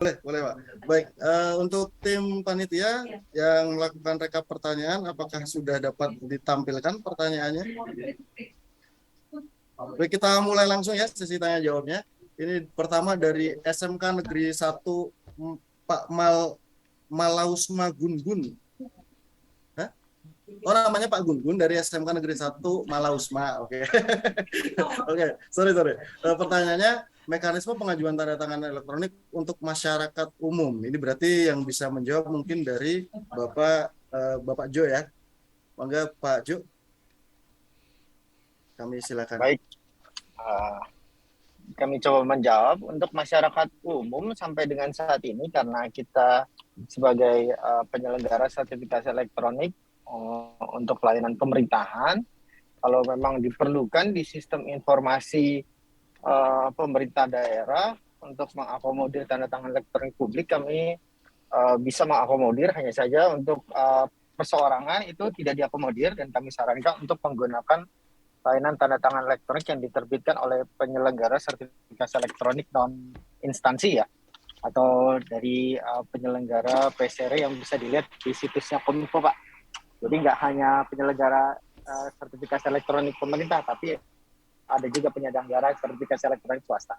Boleh Pak. Baik, untuk tim panitia yang melakukan rekap pertanyaan, apakah sudah dapat ditampilkan pertanyaannya? Baik, kita mulai langsung ya sesi tanya jawabnya. Ini pertama dari SMK Negeri 1 Pak Malausma Gun-Gun. Hah? Oh, namanya Pak Gun-Gun dari SMK Negeri 1 Malausma. Oke. Oke, sorry. Pertanyaannya, mekanisme pengajuan tanda tangan elektronik untuk masyarakat umum. Ini berarti yang bisa menjawab mungkin dari Bapak Jo ya. Mangga Pak Jo, kami silakan. Baik, uh, kami coba menjawab untuk masyarakat umum sampai dengan saat ini karena kita sebagai penyelenggara sertifikasi elektronik untuk pelayanan pemerintahan, kalau memang diperlukan di sistem informasi pemerintah daerah untuk mengakomodir tanda tangan elektronik publik, kami bisa mengakomodir, hanya saja untuk perseorangan itu tidak diakomodir dan kami sarankan untuk menggunakan layanan tanda tangan elektronik yang diterbitkan oleh penyelenggara sertifikasi elektronik non instansi ya, atau dari penyelenggara PSR yang bisa dilihat di situsnya Kominfo Pak. Jadi nggak hanya penyelenggara sertifikasi elektronik pemerintah, tapi ada juga penyelenggara sertifikasi elektronik swasta.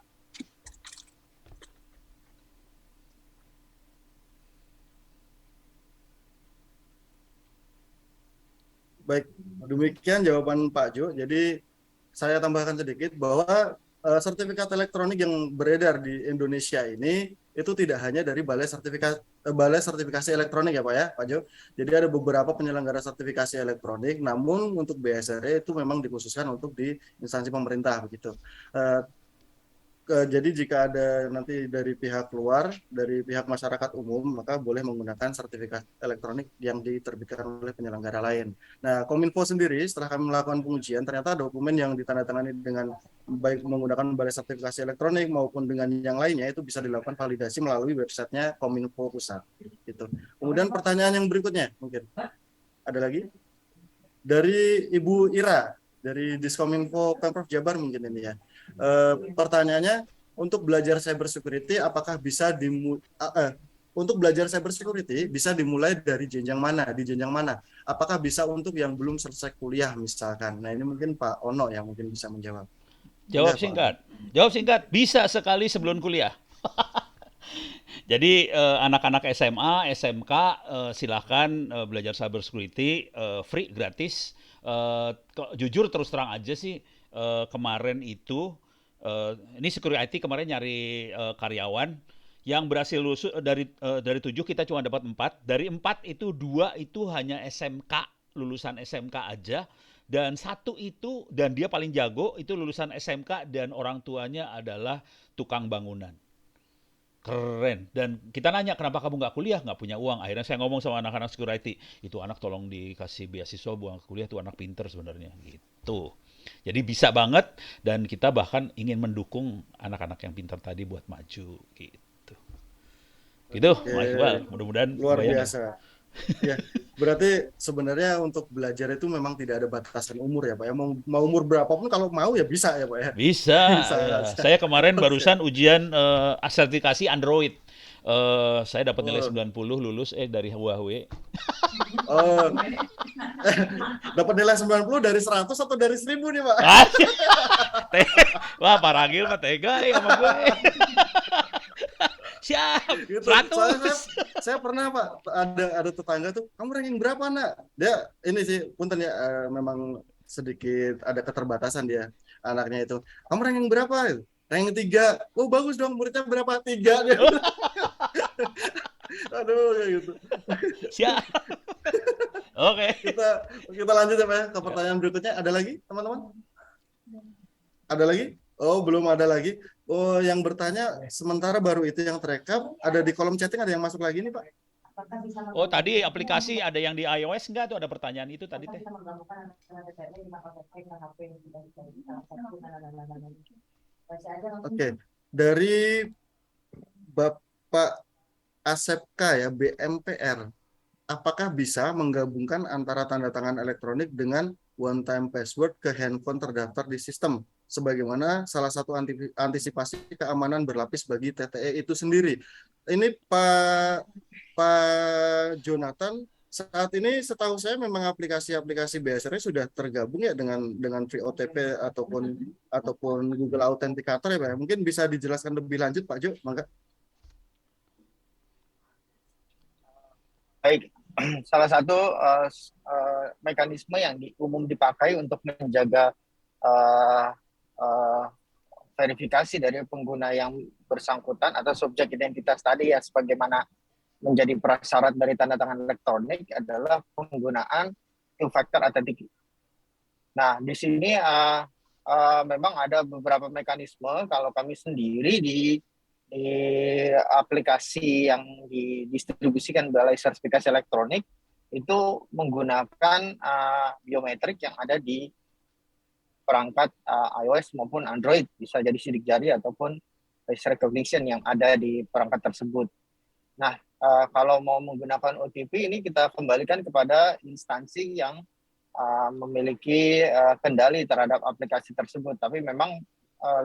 Baik, demikian jawaban Pak Jo. Jadi saya tambahkan sedikit bahwa sertifikat elektronik yang beredar di Indonesia ini itu tidak hanya dari Balai Sertifikasi Elektronik ya Pak ya, Pak Jo. Jadi ada beberapa penyelenggara sertifikasi elektronik, namun untuk BSR itu memang dikhususkan untuk di instansi pemerintah begitu. Jadi jika ada nanti dari pihak luar, dari pihak masyarakat umum, maka boleh menggunakan sertifikat elektronik yang diterbitkan oleh penyelenggara lain. Nah, Kominfo sendiri setelah kami melakukan pengujian, ternyata dokumen yang ditandatangani dengan baik menggunakan balai sertifikasi elektronik maupun dengan yang lainnya itu bisa dilakukan validasi melalui websitenya Kominfo Pusat. Gitu. Kemudian pertanyaan yang berikutnya mungkin ada lagi dari Ibu Ira dari Diskominfo Pemprov Jabar mungkin ini ya. Pertanyaannya, untuk belajar cyber security apakah bisa untuk belajar cyber security bisa dimulai dari jenjang mana, di jenjang mana? Apakah bisa untuk yang belum selesai kuliah misalkan? Nah, ini mungkin Pak Ono yang mungkin bisa menjawab. Jawab Enggak, Pak Ono. singkat. Jawab singkat, bisa sekali sebelum kuliah. Jadi anak-anak SMA, SMK silahkan belajar cyber security free gratis. Jujur terus terang aja sih kemarin itu ini security IT kemarin nyari karyawan yang berhasil lulus dari 7 kita cuma dapat 4. Dari 4 itu 2 itu hanya SMK, lulusan SMK aja. Dan satu itu, dan dia paling jago, itu lulusan SMK dan orang tuanya adalah tukang bangunan. Keren. Dan kita nanya, kenapa kamu nggak kuliah? Nggak punya uang. Akhirnya saya ngomong sama anak-anak security, itu anak tolong dikasih beasiswa buang kuliah, tuh anak pinter sebenarnya. Gitu. Jadi bisa banget, dan kita bahkan ingin mendukung anak-anak yang pintar tadi buat maju. Gitu. Gitu, Oke, Mas Iqbal. Mudah-mudahan luar kebayang ya. biasa. Ya, berarti sebenarnya untuk belajar itu memang tidak ada batasan umur ya Pak ya. Mau umur berapapun kalau mau ya bisa ya Pak ya. Bisa, Bisa. ya. Bisa. Saya kemarin Oke. barusan ujian sertifikasi Android. Saya dapat nilai Oh, 90 lulus dari Huawei. oh. Dapat nilai 90 dari 100 atau dari 1000 nih Pak? Ah, wah, Pak Ragil mah tega sama gue. Siap, Gitu. Soalnya 100. saya pernah Pak ada tetangga tuh, kamu ranking berapa nak? Dia ini sih punten ya memang sedikit ada keterbatasan dia anaknya itu. Kamu ranking berapa? Ranking 3. Oh bagus dong, muridnya berapa? 3 dia. Aduh kayak gitu. Siap. Oke. Kita kita lanjut ya Pak ya ke Ya. pertanyaan berikutnya. Ada lagi teman-teman? Ada lagi? Oh, belum ada lagi. Oh, yang bertanya sementara baru itu yang terekam. Ada di kolom chatting ada yang masuk lagi nih, Pak. Oh, tadi aplikasi ada yang di iOS enggak tuh ada pertanyaan itu tadi teh? Oke. Dari Bapak Asepka ya, BMPR. Apakah bisa menggabungkan antara tanda tangan elektronik dengan one time password ke handphone terdaftar di sistem, sebagaimana salah satu antisipasi keamanan berlapis bagi TTE itu sendiri. Ini Pak Jonathan, saat ini setahu saya memang aplikasi-aplikasi BSR sudah tergabung ya dengan Free OTP ataupun Google Authenticator ya Pak. Mungkin bisa dijelaskan lebih lanjut Pak Jo, mangga. Baik, salah satu mekanisme yang umum dipakai untuk menjaga uh, uh, verifikasi dari pengguna yang bersangkutan atau subjek identitas tadi ya, sebagaimana menjadi prasyarat dari tanda tangan elektronik adalah penggunaan two-factor authentication. Nah, di sini memang ada beberapa mekanisme. Kalau kami sendiri di aplikasi yang didistribusikan Balai Sertifikasi Elektronik itu menggunakan biometrik yang ada di perangkat iOS maupun Android, bisa jadi sidik jari ataupun face recognition yang ada di perangkat tersebut. Nah, kalau mau menggunakan OTP ini kita kembalikan kepada instansi yang memiliki kendali terhadap aplikasi tersebut. Tapi memang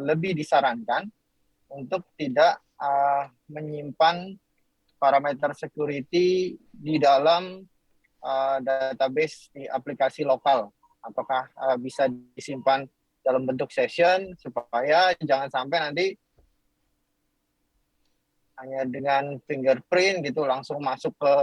lebih disarankan untuk tidak menyimpan parameter security di dalam database di aplikasi lokal. Apakah bisa disimpan dalam bentuk session supaya jangan sampai nanti hanya dengan fingerprint gitu langsung masuk ke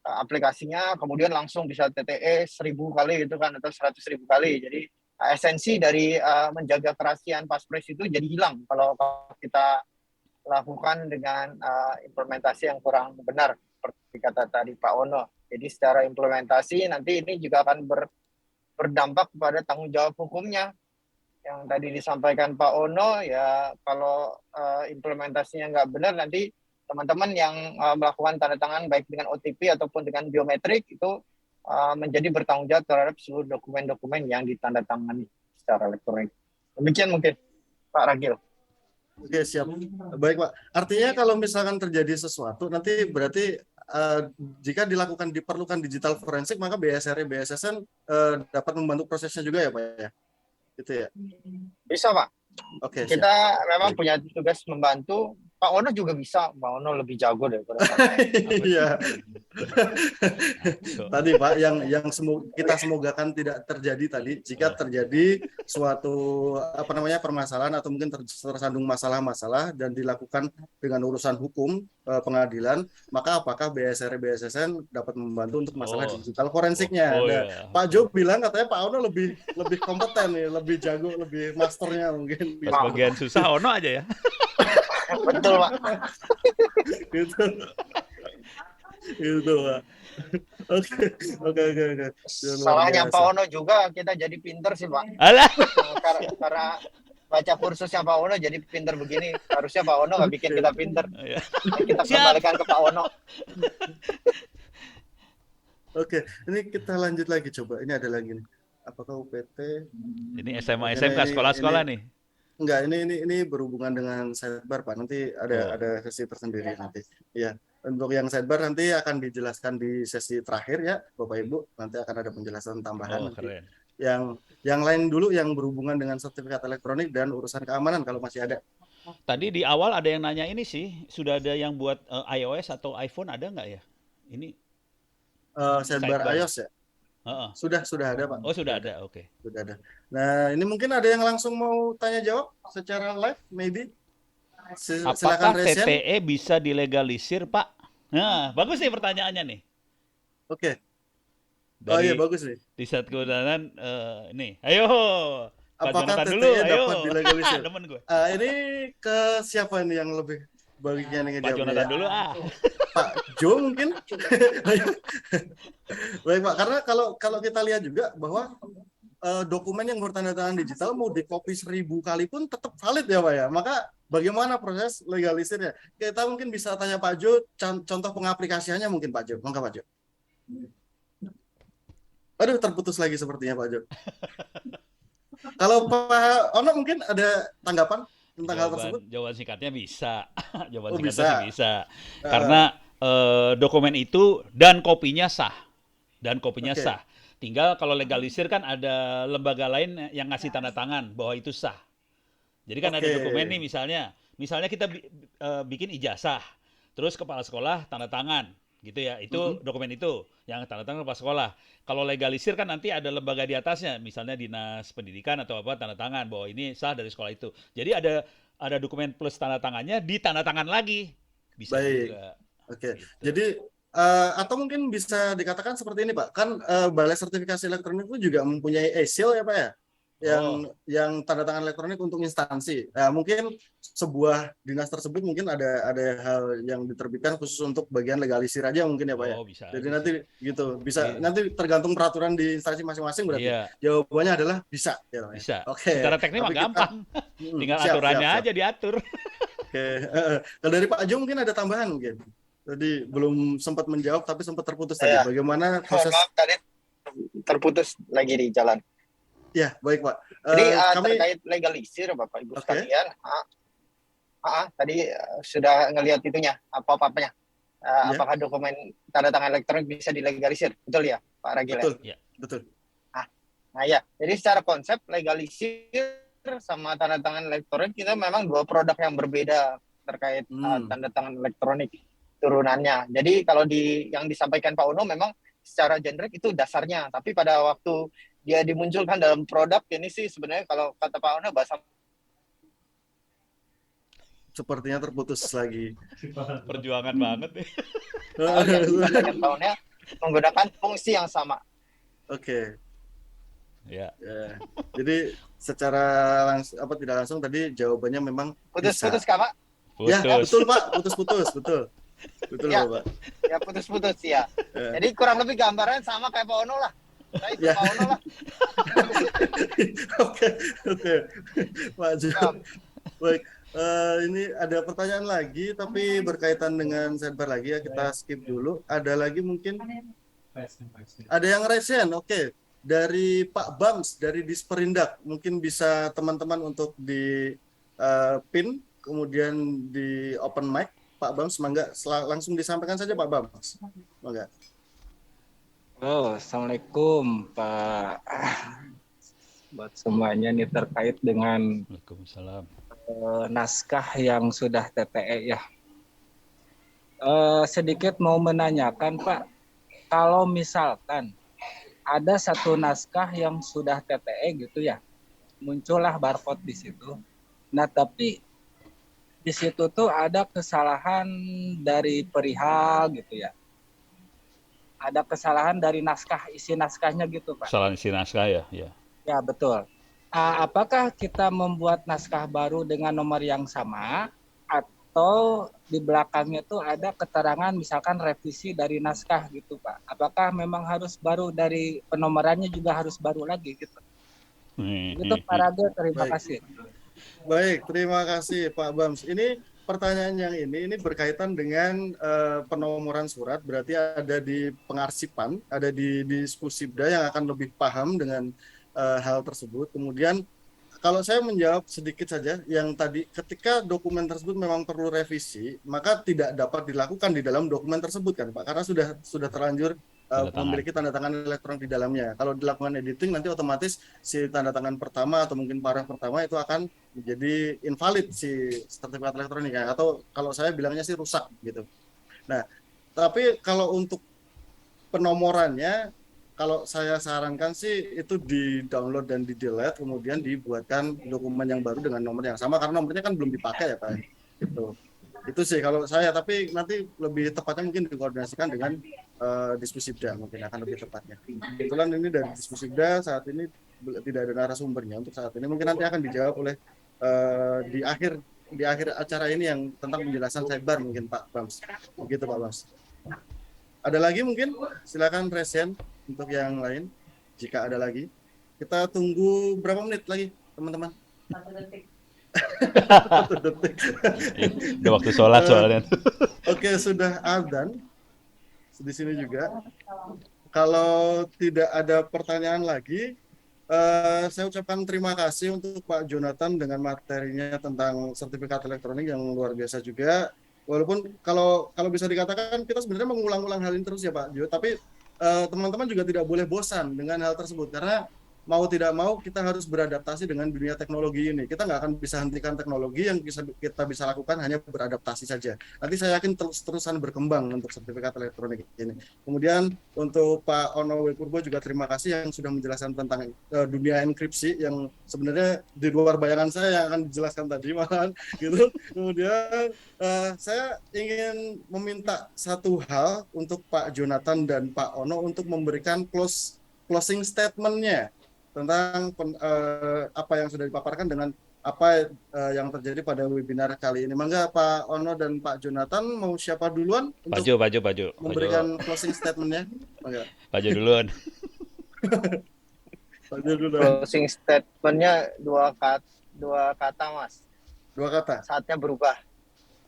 aplikasinya, kemudian langsung bisa TTE 1000 kali gitu kan, atau 100.000 kali. Jadi esensi dari menjaga kerahasiaan passphrase itu jadi hilang kalau kita lakukan dengan implementasi yang kurang benar, seperti kata tadi Pak Ono. Jadi secara implementasi nanti ini juga akan berdampak kepada tanggung jawab hukumnya. Yang tadi disampaikan Pak Ono, ya kalau implementasinya nggak benar, nanti teman-teman yang melakukan tanda tangan baik dengan OTP ataupun dengan biometrik itu menjadi bertanggung jawab terhadap seluruh dokumen-dokumen yang ditandatangani secara elektronik. Demikian mungkin Pak Ragil. Oke, siap. Baik, Pak. Artinya kalau misalkan terjadi sesuatu, nanti berarti jika diperlukan digital forensik, maka BSSN dapat membantu prosesnya juga ya, Pak ya? Gitu ya? Bisa, Pak. Oke, kita siap. memang punya tugas membantu. Pak Ono juga bisa. Pak Ono lebih jago daripada saya. Iya. Tadi Pak, yang kita semogakan tidak terjadi tadi. Jika terjadi suatu permasalahan atau mungkin tersandung masalah-masalah dan dilakukan dengan urusan hukum pengadilan, maka apakah BSSN dapat membantu untuk masalah digital forensiknya? Iya. Pak Jo bilang katanya Pak Ono lebih kompeten nih, lebih jago, lebih masternya mungkin. Pas bagian susah Ono aja ya. Betul, Pak. Gitu. Itu Pak. Oke. Salahnya Pak Ono juga kita jadi pinter sih, Pak. Alah. Karena baca kursusnya Pak Ono jadi pinter begini. Harusnya Pak Ono nggak bikin kita pinter. Kita kembalikan ke Pak Ono. Oke, ini kita lanjut lagi coba. Ini ada lagi nih. Apakah UPT? Ini SMA SMK sekolah-sekolah nih. Enggak, ini berhubungan dengan sidebar Pak. Nanti ada sesi tersendiri nanti. Ya, untuk yang sidebar nanti akan dijelaskan di sesi terakhir ya, Bapak Ibu. Nanti akan ada penjelasan tambahan. Oh, keren. Yang lain dulu yang berhubungan dengan sertifikat elektronik dan urusan keamanan kalau masih ada. Tadi di awal ada yang nanya ini sih, sudah ada yang buat iOS atau iPhone ada nggak ya? Ini sidebar iOS ya? Sudah ada Pak. Oh, sudah ada, oke. Sudah ada. Nah, ini mungkin ada yang langsung mau tanya jawab secara live, maybe. Apakah TTE bisa dilegalisir, Pak? Nah, bagus nih pertanyaannya nih. Oke. Iya bagus nih. Di saat kemudahan nih, ayo. Apakah TTE dapat dilegalisir? Temen gue. Ini ke siapa nih yang lebih baginya nih Pak Jonathan dulu Pak Jo mungkin. Baik Pak, karena kalau kita lihat juga bahwa dokumen yang bertanda tangan digital mau di-copy 1000 kali pun tetap valid ya Pak ya. Maka bagaimana proses legalisirnya? Kita mungkin bisa tanya Pak Jo contoh pengaplikasiannya mungkin Pak Jo. Monggo Pak Jo. Aduh, terputus lagi sepertinya Pak Jo. Kalau Pak Ono mungkin ada tanggapan tentang hal tersebut? Jawaban singkatnya bisa. Bisa. Karena dokumen itu dan kopinya sah. Sah. Tinggal kalau legalisir kan ada lembaga lain yang ngasih tanda tangan bahwa itu sah. Jadi kan ada Oke. dokumen nih misalnya kita bikin ijazah, terus kepala sekolah tanda tangan, gitu ya. Itu Mm-mm. dokumen itu yang tanda tangan kepala sekolah. Kalau legalisir kan nanti ada lembaga di atasnya, misalnya dinas pendidikan atau apa tanda tangan bahwa ini sah dari sekolah itu. Jadi ada dokumen plus tanda tangannya di tanda tangan lagi, bisa Baik. juga. Oke. Gitu. Jadi atau mungkin bisa dikatakan seperti ini, Pak. Kan Balai Sertifikasi Elektronik itu juga mempunyai e-seal ya, Pak ya? Yang Oh, tanda tangan elektronik untuk instansi. Nah, mungkin sebuah dinas tersebut mungkin ada hal yang diterbitkan khusus untuk bagian legalisir aja mungkin ya, Pak ya. oh bisa Jadi aja nanti sih. gitu bisa Iya, nanti tergantung peraturan di instansi masing-masing berarti. iya, Jawabannya adalah bisa ya, Pak ya. bisa. Oke, Secara teknis mah tapi kita gampang. Tinggal siap siap aturannya siap. aja diatur. Oke. Kalau dari Pak Jo mungkin ada tambahan mungkin. Tadi belum sempat menjawab tapi sempat terputus tadi. Ya, Bagaimana mohon proses? maaf tadi terputus lagi di jalan. Ya, baik Pak. Jadi Kami terkait legalisir Bapak Ibu oke. sekalian, tadi sudah ngelihat itunya apa-apanya. Ya, Apakah dokumen tanda tangan elektronik bisa dilegalisir? Betul ya, Pak Ragil ya? betul. Ya. Betul. Nah ya, jadi secara konsep legalisir sama tanda tangan elektronik kita memang dua produk yang berbeda terkait tanda tangan elektronik turunannya. Jadi kalau yang disampaikan Pak Uno memang secara generik itu dasarnya, tapi pada waktu dia dimunculkan dalam produk ini sih sebenarnya kalau kata Pak Uno bahasa Sepertinya terputus lagi. Perjuangan banget nih. yang disampaikan Pak Uno menggunakan fungsi yang sama. Oke. Ya. Ya. Jadi secara langsung apa tidak langsung tadi jawabannya memang bisa. Putus-putus Kak Pak? Ya, Putus. betul Pak. Putus-putus, betul. Betul Ya. Bapak. Ya putus-putus ya. Ya. Jadi kurang lebih gambaran sama kayak Pak Uno lah. Saya ikut Ya. Pak Uno lah. Oke, oke. Pak Jo. Siap. Baik, ini ada pertanyaan lagi tapi berkaitan dengan sidebar lagi ya, kita skip dulu. Ada lagi mungkin? Ada yang resen, oke. Dari Pak Bams, dari Disperindak. Mungkin bisa teman-teman untuk di pin, kemudian di open mic. Pak Bams, mangga langsung disampaikan saja Pak Bams. Mangga. Halo, Assalamualaikum Pak. Buat semuanya nih terkait dengan Waalaikumsalam. naskah yang sudah TTE ya. Sedikit mau menanyakan Pak, kalau misalkan ada satu naskah yang sudah TTE gitu ya, muncullah barcode di situ. Nah tapi di situ tuh ada kesalahan dari perihal gitu ya. Ada kesalahan dari naskah, isi naskahnya gitu Pak. Kesalahan isi naskah ya, ya. Ya betul. Apakah kita membuat naskah baru dengan nomor yang sama atau di belakangnya itu ada keterangan misalkan revisi dari naskah gitu Pak? Apakah memang harus baru dari penomorannya juga harus baru lagi gitu? Itu Pak Raga, terima Baik. kasih. Baik, terima kasih Pak Bams. Ini pertanyaan yang ini berkaitan dengan penomoran surat, berarti ada di pengarsipan, ada di Dispusibda yang akan lebih paham dengan hal tersebut. Kemudian kalau saya menjawab sedikit saja, yang tadi ketika dokumen tersebut memang perlu revisi, maka tidak dapat dilakukan di dalam dokumen tersebut kan Pak, karena sudah terlanjur memiliki tanda tangan elektronik di dalamnya. Kalau dilakukan editing nanti otomatis si tanda tangan pertama atau mungkin paragraf pertama itu akan menjadi invalid si sertifikat elektronik ya, atau kalau saya bilangnya sih rusak gitu. Nah, tapi kalau untuk penomorannya, kalau saya sarankan sih itu di-download dan di-delete, kemudian dibuatkan dokumen yang baru dengan nomor yang sama, karena nomornya kan belum dipakai ya Pak. Gitu. Itu sih kalau saya, tapi nanti lebih tepatnya mungkin dikoordinasikan dengan Dispusibda, mungkin akan lebih tepatnya. Kebetulan ini dari Dispusibda saat ini tidak ada narasumbernya untuk saat ini, mungkin nanti akan dijawab oleh di akhir acara ini yang tentang penjelasan sidebar mungkin Pak Bams. Begitu Pak Bams. Ada lagi mungkin? Silakan Resen untuk yang lain jika ada lagi. Kita tunggu berapa menit lagi teman-teman? 1 detik. 1 detik. Udah waktu sholat soalnya. Oke, sudah adzan di sini juga. Kalau tidak ada pertanyaan lagi, saya ucapkan terima kasih untuk Pak Jonathan dengan materinya tentang sertifikat elektronik yang luar biasa juga. Walaupun kalau bisa dikatakan kita sebenarnya mengulang-ulang hal ini terus ya Pak Jo, tapi teman-teman juga tidak boleh bosan dengan hal tersebut, karena mau tidak mau kita harus beradaptasi dengan dunia teknologi ini. Kita nggak akan bisa hentikan teknologi, yang kita bisa lakukan hanya beradaptasi saja. Nanti saya yakin terus-terusan berkembang untuk sertifikat elektronik ini. Kemudian untuk Pak Ono Purbo juga terima kasih yang sudah menjelaskan tentang dunia enkripsi yang sebenarnya di luar bayangan saya yang akan dijelaskan tadi malahan gitu. Kemudian saya ingin meminta satu hal untuk Pak Jonathan dan Pak Ono untuk memberikan closing statement-nya tentang apa yang sudah dipaparkan dengan apa yang terjadi pada webinar kali ini. Mangga Pak Ono dan Pak Jonathan, mau siapa duluan untuk memberikan closing statement-nya? Mangga. Pak Jo duluan. Pak Jo duluan. Closing statement-nya dua kata, Mas. Dua kata. Saatnya berubah.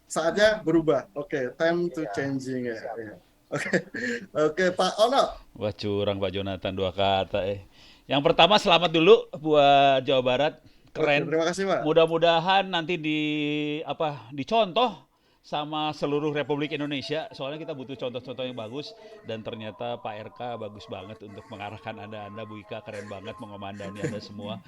Saatnya berubah. Oke, time to changing ya. Oke, Pak Ono. Wah, curang Pak Jonathan, dua kata. Yang pertama, selamat dulu buat Jawa Barat, keren. Oke, terima kasih Pak. Mudah-mudahan nanti dicontoh sama seluruh Republik Indonesia. Soalnya kita butuh contoh-contoh yang bagus, dan ternyata Pak RK bagus banget untuk mengarahkan Anda, Bu Ika keren banget mengomandani Anda semua.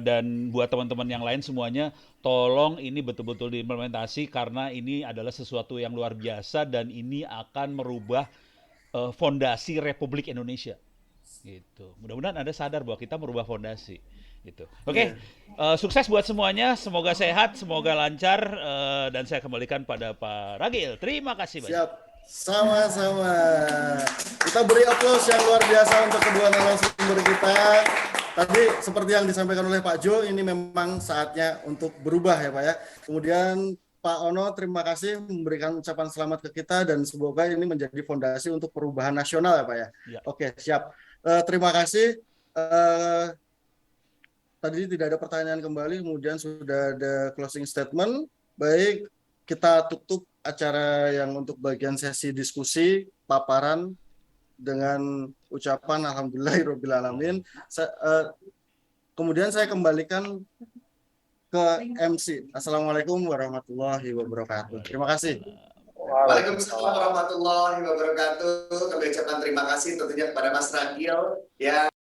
Dan buat teman-teman yang lain semuanya, tolong ini betul-betul diimplementasi, karena ini adalah sesuatu yang luar biasa dan ini akan merubah fondasi Republik Indonesia. Gitu. Mudah-mudahan Anda sadar bahwa kita merubah fondasi. Gitu. Oke, sukses buat semuanya. Semoga sehat, semoga lancar. Dan saya kembalikan pada Pak Ragil. Terima kasih banyak. Siap, sama-sama. Kita beri aplaus yang luar biasa untuk kedua narasumber kita. Tadi seperti yang disampaikan oleh Pak Jo, ini memang saatnya untuk berubah ya Pak ya. Kemudian Pak Ono, terima kasih memberikan ucapan selamat ke kita, dan semoga ini menjadi fondasi untuk perubahan nasional ya Pak ya. Ya. Oke, siap. Terima kasih. Tadi tidak ada pertanyaan kembali, kemudian sudah ada closing statement. Baik, kita tutup acara yang untuk bagian sesi diskusi, paparan dengan ucapan Alhamdulillahirrahmanirrahim. Kemudian saya kembalikan ke MC. Assalamualaikum warahmatullahi wabarakatuh. Terima kasih. Waalaikumsalam warahmatullahi wabarakatuh. Kami ucapkan terima kasih tentunya kepada Mas Ragil ya.